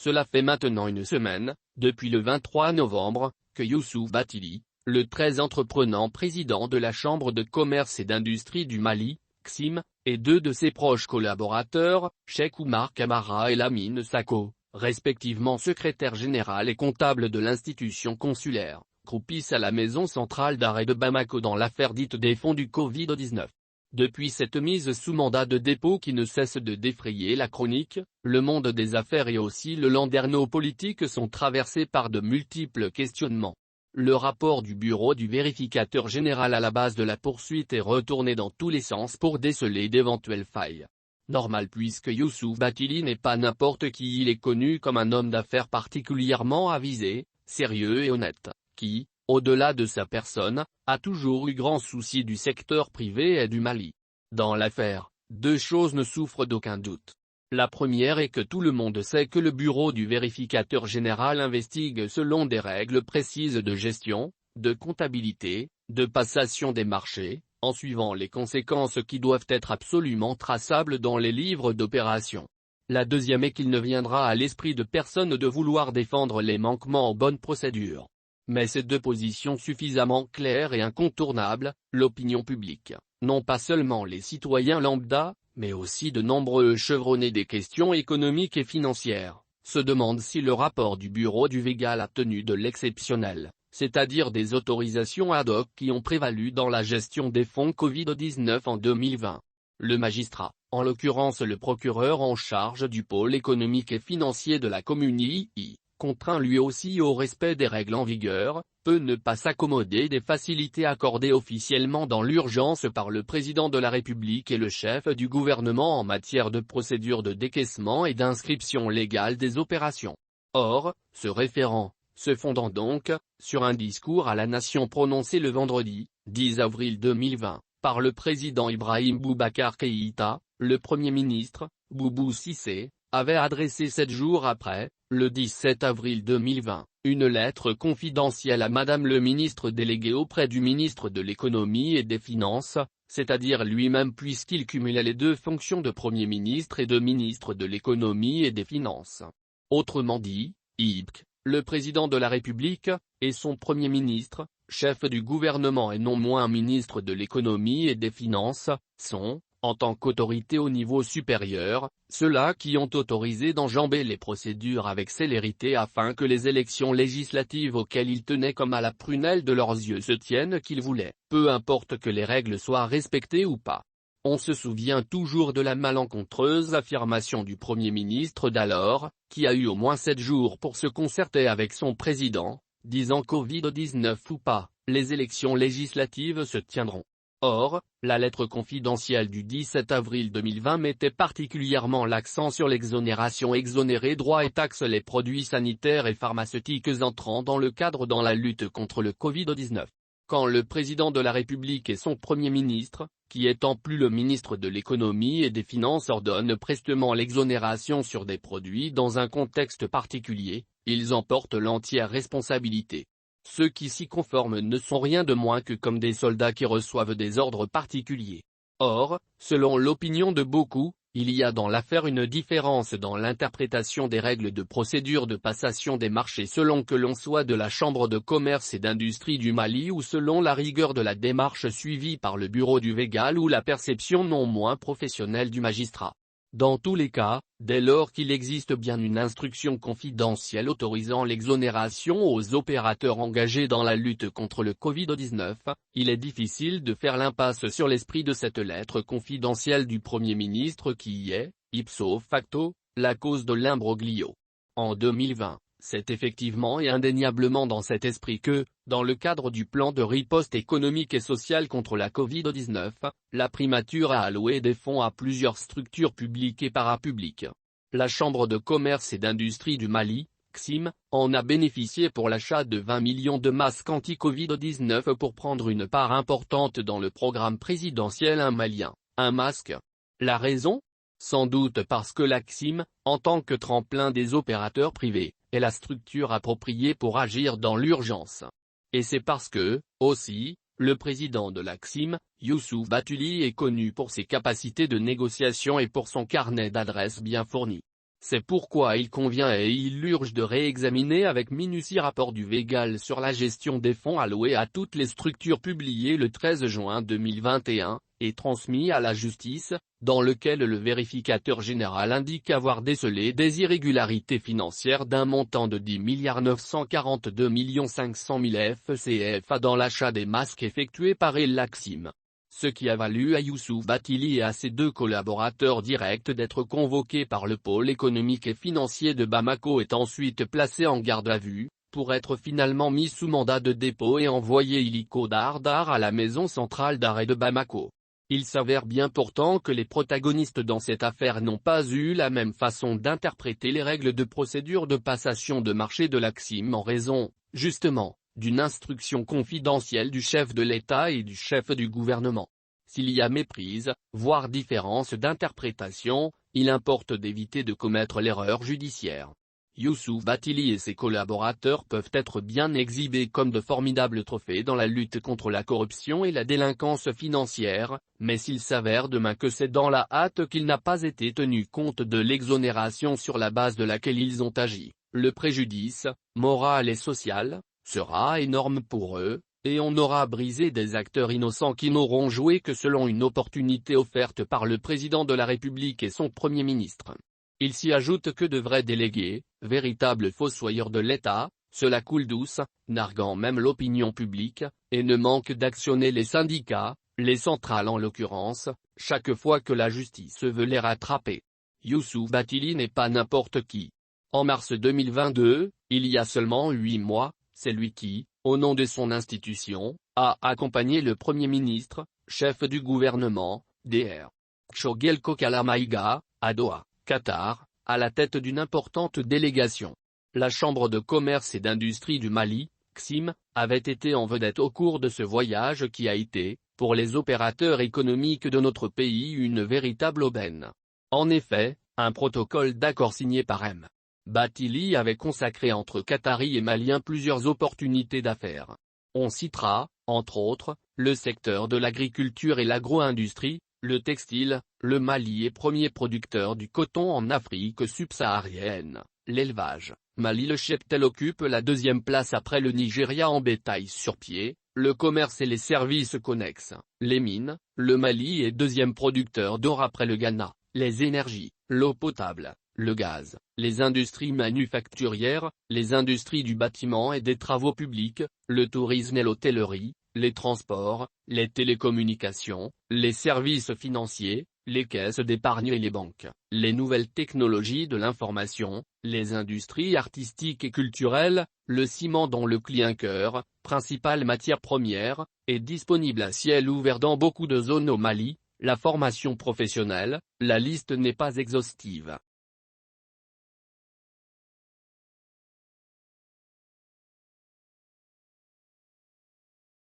Cela fait maintenant une semaine, depuis le 23 novembre, que Youssouf Bathily, le très entreprenant président de la Chambre de commerce et d'industrie du Mali, CSIM, et deux de ses proches collaborateurs, Cheikh Oumar Camara et Lamine Sako, respectivement secrétaire général et comptable de l'institution consulaire, croupissent à la maison centrale d'arrêt de Bamako dans l'affaire dite des fonds du Covid-19. Depuis cette mise sous mandat de dépôt qui ne cesse de défrayer la chronique, le monde des affaires et aussi le landerneau politique sont traversés par de multiples questionnements. Le rapport du bureau du vérificateur général à la base de la poursuite est retourné dans tous les sens pour déceler d'éventuelles failles. Normal puisque Youssouf Bathily n'est pas n'importe qui, il est connu comme un homme d'affaires particulièrement avisé, sérieux et honnête, qui, au-delà de sa personne, a toujours eu grand souci du secteur privé et du Mali. Dans l'affaire, deux choses ne souffrent d'aucun doute. La première est que tout le monde sait que le bureau du vérificateur général investigue selon des règles précises de gestion, de comptabilité, de passation des marchés, en suivant les conséquences qui doivent être absolument traçables dans les livres d'opération. La deuxième est qu'il ne viendra à l'esprit de personne de vouloir défendre les manquements aux bonnes procédures. Mais ces deux positions suffisamment claires et incontournables, l'opinion publique, non pas seulement les citoyens lambda, mais aussi de nombreux chevronnés des questions économiques et financières, se demandent si le rapport du bureau du Végal a tenu de l'exceptionnel, c'est-à-dire des autorisations ad hoc qui ont prévalu dans la gestion des fonds Covid-19 en 2020. Le magistrat, en l'occurrence le procureur en charge du pôle économique et financier de la commune II, contraint lui aussi au respect des règles en vigueur, peut ne pas s'accommoder des facilités accordées officiellement dans l'urgence par le président de la République et le chef du gouvernement en matière de procédure de décaissement et d'inscription légale des opérations. Or, ce référent, se fondant donc, sur un discours à la nation prononcé le vendredi, 10 avril 2020, par le président Ibrahim Boubacar Keïta, le Premier ministre, Boubou Cissé, avait adressé 7 jours après, le 17 avril 2020, une lettre confidentielle à Madame le ministre délégué auprès du ministre de l'économie et des finances, c'est-à-dire lui-même puisqu'il cumulait les deux fonctions de Premier ministre et de ministre de l'économie et des finances. Autrement dit, IBK, le président de la République, et son Premier ministre, chef du gouvernement et non moins ministre de l'économie et des finances, sont, en tant qu'autorité au niveau supérieur, ceux-là qui ont autorisé d'enjamber les procédures avec célérité afin que les élections législatives auxquelles ils tenaient comme à la prunelle de leurs yeux se tiennent qu'ils voulaient, peu importe que les règles soient respectées ou pas. On se souvient toujours de la malencontreuse affirmation du Premier ministre d'alors, qui a eu au moins 7 jours pour se concerter avec son président, disant Covid-19 ou pas, les élections législatives se tiendront. Or, la lettre confidentielle du 17 avril 2020 mettait particulièrement l'accent sur l'exonération exonérée droits et taxes les produits sanitaires et pharmaceutiques entrant dans le cadre dans la lutte contre le Covid-19. Quand le président de la République et son Premier ministre, qui étant plus le ministre de l'économie et des finances ordonnent prestement l'exonération sur des produits dans un contexte particulier, ils en portent l'entière responsabilité. Ceux qui s'y conforment ne sont rien de moins que comme des soldats qui reçoivent des ordres particuliers. Or, selon l'opinion de beaucoup, il y a dans l'affaire une différence dans l'interprétation des règles de procédure de passation des marchés selon que l'on soit de la Chambre de commerce et d'industrie du Mali ou selon la rigueur de la démarche suivie par le bureau du Végal ou la perception non moins professionnelle du magistrat. Dans tous les cas, dès lors qu'il existe bien une instruction confidentielle autorisant l'exonération aux opérateurs engagés dans la lutte contre le Covid-19, il est difficile de faire l'impasse sur l'esprit de cette lettre confidentielle du Premier ministre qui est, ipso facto, la cause de l'imbroglio. En 2020, c'est effectivement et indéniablement dans cet esprit que, dans le cadre du plan de riposte économique et sociale contre la Covid-19, la primature a alloué des fonds à plusieurs structures publiques et parapubliques. La Chambre de commerce et d'industrie du Mali, CSIM, en a bénéficié pour l'achat de 20 millions de masques anti-Covid-19 pour prendre une part importante dans le programme présidentiel Un Malien, un masque. La raison ? Sans doute parce que la CSIM, en tant que tremplin des opérateurs privés, est la structure appropriée pour agir dans l'urgence. Et c'est parce que, aussi, le président de la CSIM, Youssouf Bathily est connu pour ses capacités de négociation et pour son carnet d'adresses bien fourni. C'est pourquoi il convient et il urge de réexaminer avec minutie rapport du Végal sur la gestion des fonds alloués à toutes les structures publié le 13 juin 2021, et transmis à la justice, dans lequel le vérificateur général indique avoir décelé des irrégularités financières d'un montant de 10 942 500 000 FCFA dans l'achat des masques effectués par El Laksim. Ce qui a valu à Youssouf Bathily et à ses deux collaborateurs directs d'être convoqués par le pôle économique et financier de Bamako est ensuite placé en garde à vue, pour être finalement mis sous mandat de dépôt et envoyé illico d'Ardar à la maison centrale d'arrêt de Bamako. Il s'avère bien pourtant que les protagonistes dans cette affaire n'ont pas eu la même façon d'interpréter les règles de procédure de passation de marché de Laksim en raison, justement, d'une instruction confidentielle du chef de l'État et du chef du gouvernement. S'il y a méprise, voire différence d'interprétation, il importe d'éviter de commettre l'erreur judiciaire. Youssouf Bathily et ses collaborateurs peuvent être bien exhibés comme de formidables trophées dans la lutte contre la corruption et la délinquance financière, mais s'il s'avère demain que c'est dans la hâte qu'il n'a pas été tenu compte de l'exonération sur la base de laquelle ils ont agi, le préjudice, moral et social, sera énorme pour eux, et on aura brisé des acteurs innocents qui n'auront joué que selon une opportunité offerte par le président de la République et son Premier ministre. Il s'y ajoute que de vrais délégués, véritables fossoyeurs de l'État, cela coule douce, narguant même l'opinion publique, et ne manquent d'actionner les syndicats, les centrales en l'occurrence, chaque fois que la justice veut les rattraper. Youssouf Bathily n'est pas n'importe qui. En mars 2022, il y a seulement 8 mois, c'est lui qui, au nom de son institution, a accompagné le Premier ministre, chef du gouvernement, Dr. Choguel Kokala Maïga, à Doha, Qatar, à la tête d'une importante délégation. La Chambre de commerce et d'industrie du Mali, CSIM, avait été en vedette au cours de ce voyage qui a été, pour les opérateurs économiques de notre pays, une véritable aubaine. En effet, un protocole d'accord signé par M. Bathily avait consacré entre Qataris et Maliens plusieurs opportunités d'affaires. On citera, entre autres, le secteur de l'agriculture et l'agro-industrie, le textile, le Mali est premier producteur du coton en Afrique subsaharienne, l'élevage, Mali le cheptel occupe la deuxième place après le Nigeria en bétail sur pied, le commerce et les services connexes, les mines, le Mali est deuxième producteur d'or après le Ghana, les énergies, l'eau potable, le gaz, les industries manufacturières, les industries du bâtiment et des travaux publics, le tourisme et l'hôtellerie, les transports, les télécommunications, les services financiers, les caisses d'épargne et les banques, les nouvelles technologies de l'information, les industries artistiques et culturelles, le ciment dont le clinker, principale matière première, est disponible à ciel ouvert dans beaucoup de zones au Mali, la formation professionnelle, la liste n'est pas exhaustive.